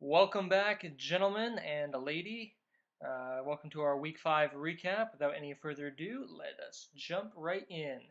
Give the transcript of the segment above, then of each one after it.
Welcome back, gentlemen and a lady. Welcome to our Week 5 recap. Without any further ado, let us jump right in.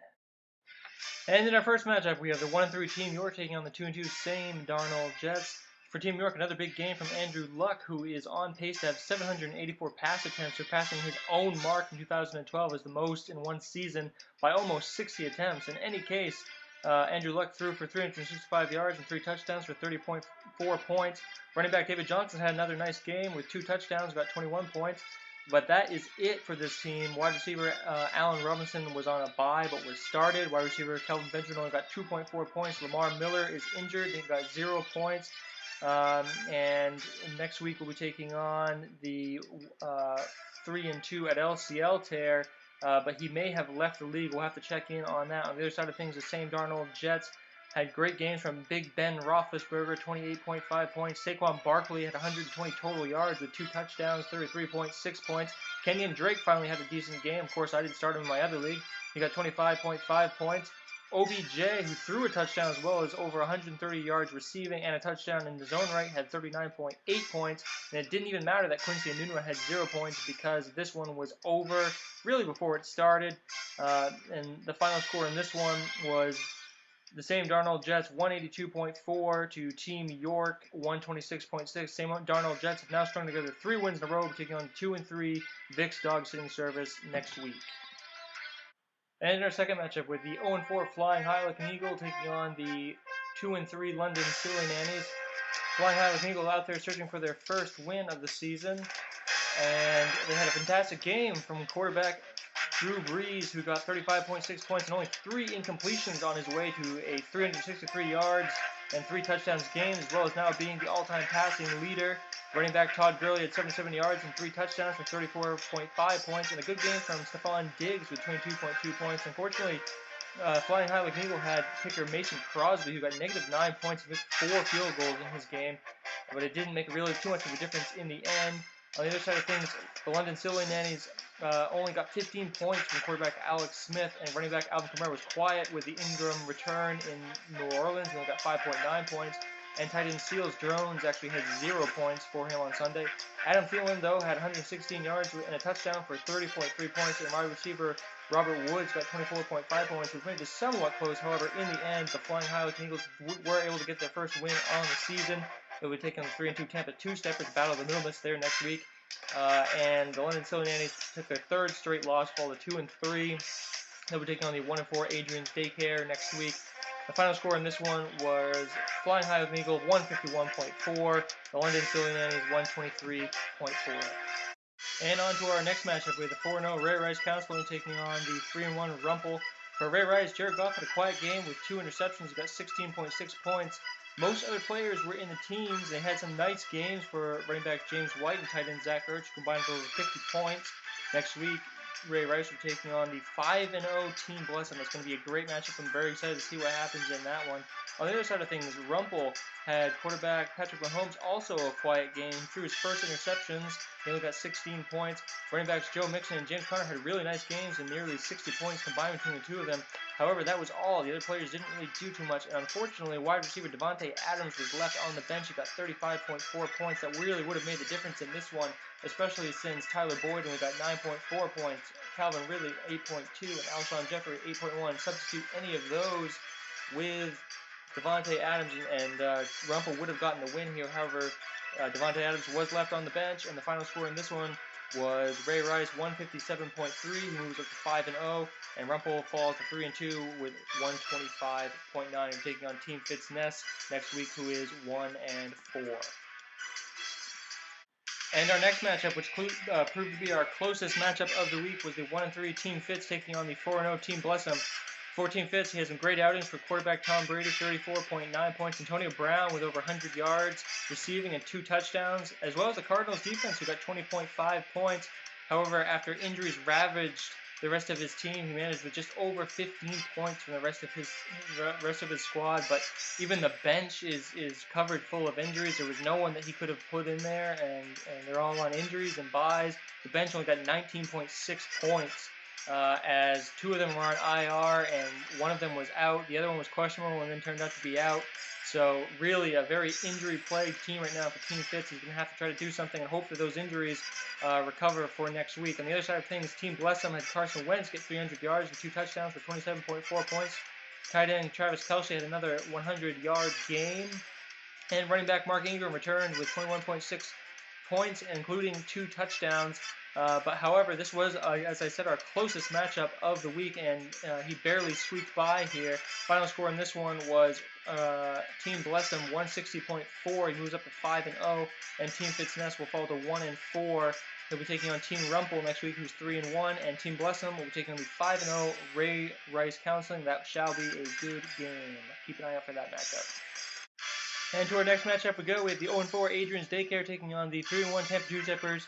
And in our first matchup, we have the 1-3 Team York taking on the 2-2 Same Darnold Jets. For Team York, another big game from Andrew Luck, who is on pace to have 784 pass attempts, surpassing his own mark in 2012 as the most in one season by almost 60 attempts. In any case, Andrew Luck threw for 365 yards and 3 touchdowns for 30.4 points. Running back David Johnson had another nice game with 2 touchdowns, got 21 points. But that is it for this team. Wide receiver Allen Robinson was on a bye but was started. Wide receiver Kelvin Benjamin only got 2.4 points. Lamar Miller is injured. He got 0 points. And next week we'll be taking on the 3-2 at LCL tear. But he may have left the league. We'll have to check in on that. On the other side of things, the same Darnold Jets had great games from Big Ben Roethlisberger, 28.5 points. Saquon Barkley had 120 total yards with 2 touchdowns, 33.6 points. Kenyon Drake finally had a decent game. Of course, I didn't start him in my other league. He got 25.5 points. OBJ, who threw a touchdown as well as over 130 yards receiving and a touchdown in his own right, had 39.8 points. And it didn't even matter that Quincy Enunwa had 0 points because this one was over really before it started. And the final score in this one was the same Darnold Jets 182.4 to Team York 126.6. Same Darnold Jets have now strung together 3 wins in a row, taking on 2-3 Vicks dog sitting service next week. And in our second matchup with the 0-4 Flying High Like an Eagle taking on the 2-3 London Silly Nannies. Flying High Like an Eagle out there searching for their first win of the season. And they had a fantastic game from quarterback Drew Brees, who got 35.6 points and only 3 incompletions on his way to a 363 yards and 3 touchdowns game, as well as now being the all-time passing leader. Running back Todd Gurley had 77 yards and 3 touchdowns for 34.5 points, and a good game from Stephon Diggs with 22.2 points. Unfortunately, Flying High Like an Eagle had kicker Mason Crosby, who got -9 points and missed 4 field goals in his game, but it didn't make really too much of a difference in the end. On the other side of things, the London Silly Nannies only got 15 points from quarterback Alex Smith, and running back Alvin Kamara was quiet with the Ingram return in New Orleans. He only got 5.9 points. And tight end Seals Drones actually had 0 points for him on Sunday. Adam Thielen, though, had 116 yards and a touchdown for 30.3 points. And wide receiver Robert Woods got 24.5 points, which made this somewhat close. However, in the end, the Flying High Like Eagles were able to get their first win on the season. They'll be taking on the 3-2 Tampa Two-Steppers Battle of the Numas there next week. And the London Silly Nannies took their 3rd straight loss, fall to 2-3. They'll be taking on the 1-4 Adrian's Daycare next week. The final score in this one was Flying High with an Eagle 151.4, the London Silly Nannies 123.4. And on to our next matchup, we have the 4-0 Ray Rice Counseling taking on the 3-1 Rumpel. For Ray Rice, Jared Goff had a quiet game with 2 interceptions. He got 16.6 points. Most other players were in the teams. They had some nice games for running back James White and tight end Zach Ertz, combined for over 50 points. Next week, Ray Rice are taking on the 5-0 Team Blessing. That's going to be a great matchup. I'm very excited to see what happens in that one. On the other side of things, Rumpel had quarterback Patrick Mahomes also a quiet game. He threw his first interceptions. He only got 16 points. Running backs Joe Mixon and James Conner had really nice games and nearly 60 points combined between the two of them. However, that was all. The other players didn't really do too much. And unfortunately, wide receiver Devontae Adams was left on the bench. He got 35.4 points. That really would have made the difference in this one, especially since Tyler Boyd only got 9.4 points. Calvin Ridley 8.2 and Alshon Jeffrey 8.1. Substitute any of those with Devontae Adams, and Rumpel would have gotten the win here. However, Devontae Adams was left on the bench, and the final score in this one was Ray Rice 157.3. He moves up to 5-0, and Rumpel falls to 3-2 with 125.9. And taking on Team Fitz Ness next week, who is 1-4. And our next matchup, which proved to be our closest matchup of the week, was the 1-3 Team Fitz taking on the 4-0 Team Blessum. For Team Fitz, he has some great outings for quarterback Tom Brady, 34.9 points. Antonio Brown with over 100 yards receiving and 2 touchdowns, as well as the Cardinals defense, who got 20.5 points. However, after injuries ravaged the rest of his team, he managed with just over 15 points from the rest of his squad. But even the bench is covered full of injuries. There was no one that he could have put in there, and they're all on injuries and buys. The bench only got 19.6 points. As 2 of them were on IR and 1 of them was out. The other one was questionable and then turned out to be out. So really a very injury-plagued team right now for Team Fitz. He's going to have to try to do something and hope that those injuries recover for next week. On the other side of things, Team Blessum had Carson Wentz get 300 yards and 2 touchdowns for 27.4 points. Tight end Travis Kelce had another 100-yard game. And running back Mark Ingram returned with 21.6 points, including 2 touchdowns. But however, this was, as I said, our closest matchup of the week, and he barely squeaked by here. Final score in this one was Team Blessum 160.4. He moves up to 5-0, and Team Fitzness will fall to 1-4. He'll be taking on Team Rumpel next week, who's 3-1, and Team Blessum will be taking on the 5-0 Ray Rice Counseling. That shall be a good game. Keep an eye out for that matchup. And to our next matchup we go. We have the 0-4 Adrian's Daycare taking on the 3-1 Tampa Two Steppers.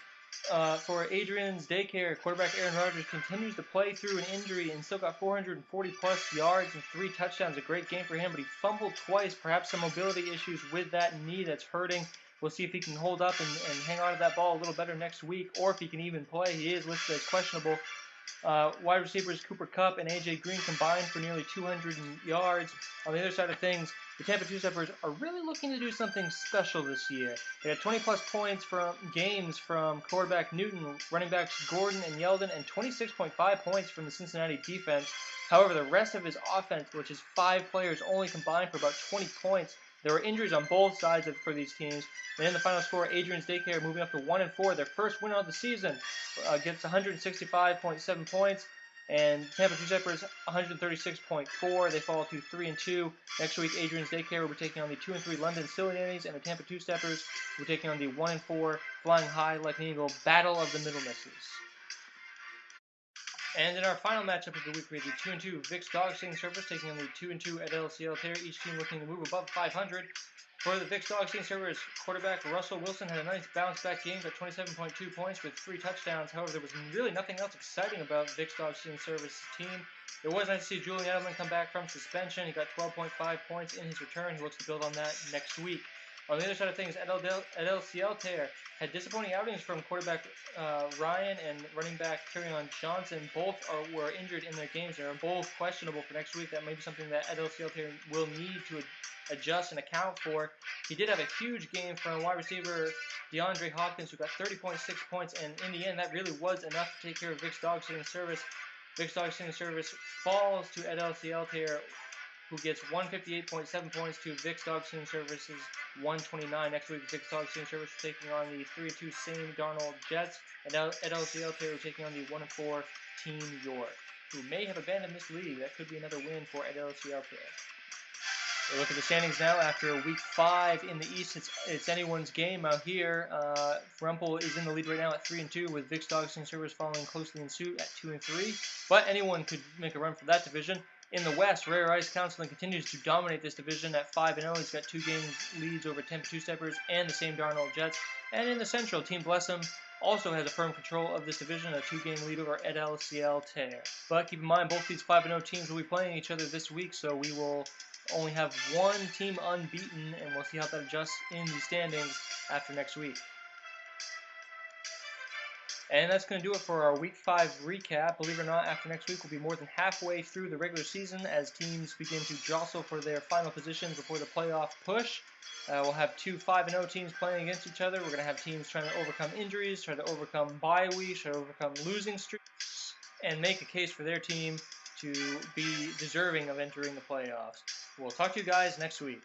For Adrian's Daycare, quarterback Aaron Rodgers continues to play through an injury and still got 440-plus yards and 3 touchdowns. A great game for him, but he fumbled twice. Perhaps some mobility issues with that knee that's hurting. We'll see if he can hold up and hang on to that ball a little better next week, or if he can even play. He is listed as questionable. Wide receivers Cooper Kupp and A.J. Green combined for nearly 200 yards. On the other side of things, the Tampa Two Steppers are really looking to do something special this year. They had 20-plus points from games from quarterback Newton, running backs Gordon and Yeldon, and 26.5 points from the Cincinnati defense. However, the rest of his offense, which is 5 players, only combined for about 20 points. There were injuries on both sides for these teams. And in the final score, Adrian's Daycare moving up to 1-4, their first win of the season, gets 165.7 points. And Tampa Two Steppers 136.4. They fall to 3-2. Next week, Adrian's Daycare will be taking on the 2-3 London Silly Nannies, and the Tampa Two Steppers will be taking on the 1-4 Flying High Like an Eagle Battle of the Middle Misses. And in our final matchup of the week, we have the 2-2 Vic's Dog Sitting Service taking on the 2-2 at LCL Terror. Each team looking to move above 500. For the Vic's Dog Sitting Service, quarterback Russell Wilson had a nice bounce-back game, got 27.2 points with 3 touchdowns. However, there was really nothing else exciting about Vic's Dog Sitting Service's team. It was nice to see Julian Edelman come back from suspension. He got 12.5 points in his return. He looks to build on that next week. On the other side of things, at LCL Terror had disappointing outings from quarterback Ryan and running back Kerryon Johnson. Both were injured in their games. They're both questionable for next week. That may be something that LCL Terror will need to adjust and account for. He did have a huge game from wide receiver DeAndre Hopkins, who got 30.6 points, and in the end, that really was enough to take care of Vic's Dog Sitting Service. Vic's Dog Sitting Service falls to LCL Terror, who gets 158.7 points to Vic's Dog Sitting Service's 129. Next week, Vic's Dog Sitting Service is taking on the 3-2 Sam Darnold Jets, and LCL Terror taking on the 1-4 Team York, who may have abandoned this league. That could be another win for LCL Terror. We look at the standings now after week 5 in the East. It's anyone's game out here. Rumpel is in the lead right now at 3-2, with Vic's Dog Sitting Service following closely in suit at 2-3. But anyone could make a run for that division. In the West, Ray Rice Counseling continues to dominate this division at 5-0. He's got 2 game leads over Tampa Two Steppers and the same Darnold Jets. And in the Central, Team Blessum also has a firm control of this division, a 2 game lead over LCL Terror. But keep in mind, both these 5-0 teams will be playing each other this week, so we will only have 1 team unbeaten, and we'll see how that adjusts in the standings after next week. And that's going to do it for our Week 5 recap. Believe it or not, after next week, we'll be more than halfway through the regular season as teams begin to jostle for their final positions before the playoff push. We'll have 2 5-0 teams playing against each other. We're going to have teams trying to overcome injuries, try to overcome bye weeks, try to overcome losing streaks, and make a case for their team to be deserving of entering the playoffs. We'll talk to you guys next week.